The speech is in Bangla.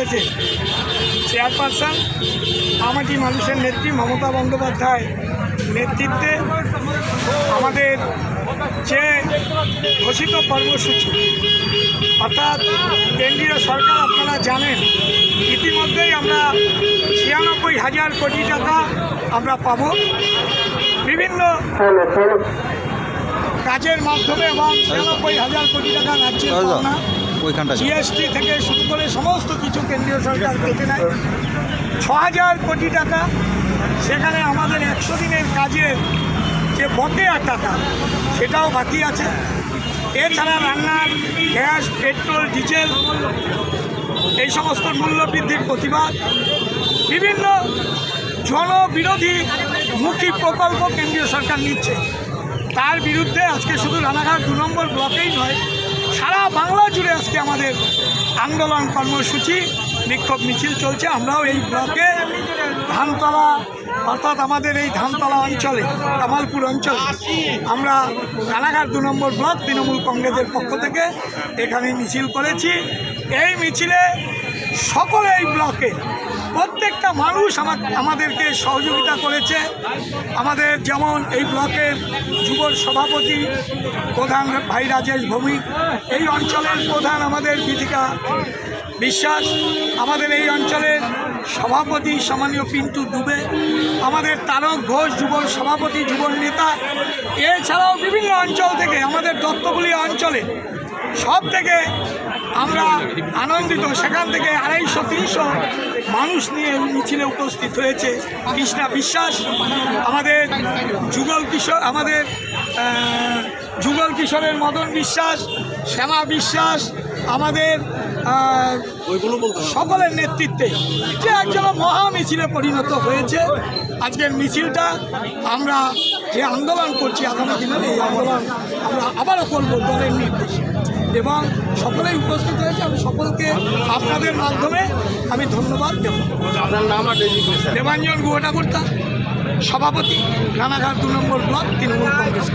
করেছে চেয়ারপারসন আমাটি মানুষের নেত্রী মমতা বন্দ্যোপাধ্যায় নেতৃত্বে আমাদের যে ঘোষিত কর্মসূচি, অর্থাৎ কেন্দ্রীয় সরকার আপনারা জানেন ইতিমধ্যেই আমরা 96,000 কোটি টাকা আমরা পাব বিভিন্ন কাজের মাধ্যমে এবং 96,000 কোটি টাকা রাজ্যের পাওনা, জিএসটি থেকে শুরু করে সমস্ত কিছু কেন্দ্রীয় সরকার পেতে নেয়। 6,000 কোটি টাকা সেখানে আমাদের 100 দিনের কাজের যে বকেয়া টাকা সেটাও বাকি আছে। এছাড়া রান্নার গ্যাস, পেট্রোল, ডিজেল এই সমস্ত মূল্য বৃদ্ধির প্রতিবাদ, বিভিন্ন জনবিরোধী মুখী প্রকল্প কেন্দ্রীয় সরকার নিচ্ছে, তার বিরুদ্ধে আজকে শুধু রানাঘাট 2 নম্বর ব্লকেই নয়, সারা বাংলা জুড়ে আজকে আমাদের আন্দোলন কর্মসূচি, বিক্ষোভ মিছিল চলছে। আমরাও এই ব্লকে ধানতলা, অর্থাৎ আমাদের এই ধানতলা অঞ্চলে, কামালপুর অঞ্চলে আমরা রানাঘাট 2 নম্বর ব্লক তৃণমূল কংগ্রেসের পক্ষ থেকে এখানে মিছিল করেছি। এই মিছিলে সকলে এই ব্লকে প্রত্যেকটা মানুষ আমাদেরকে সহযোগিতা করেছে। আমাদের যেমন এই ব্লকের যুব সভাপতি প্রধান ভাই রাজেশ ভৌমিক, এই অঞ্চলের প্রধান আমাদের বিথিকা বিশ্বাস, আমাদের এই অঞ্চলের সভাপতি সম্মানীয় পিন্টু দুবে, আমাদের তারক ঘোষ যুব সভাপতি, যুব নেতা, এছাড়াও বিভিন্ন অঞ্চল থেকে আমাদের দত্তগুলিয়া অঞ্চলে সব থেকে আমরা আনন্দিত। সেখান থেকে 250-300 মানুষ নিয়ে মিছিলে উপস্থিত হয়েছে। কৃষ্ণা বিশ্বাস, আমাদের যুগল কিশোরের মদন বিশ্বাস, শ্যামা বিশ্বাস, আমাদের সকলের নেতৃত্বে যে একজন মহা মিছিলে পরিণত হয়েছে। আজকের মিছিলটা আমরা যে আন্দোলন করছি আগামী দিনে, এই আন্দোলন আমরা আবারও করব দলের নির্দেশে, এবং সকলেই উপস্থিত হয়েছে। আমি সকলকে আপনাদের মাধ্যমে আমি ধন্যবাদ দেব। আপনার নাম আর ডেজিগনেশন? দেবাঞ্জন গুহঠাকুরতা, সভাপতি রানাঘাট 2 নম্বর ব্লক তৃণমূল কংগ্রেস।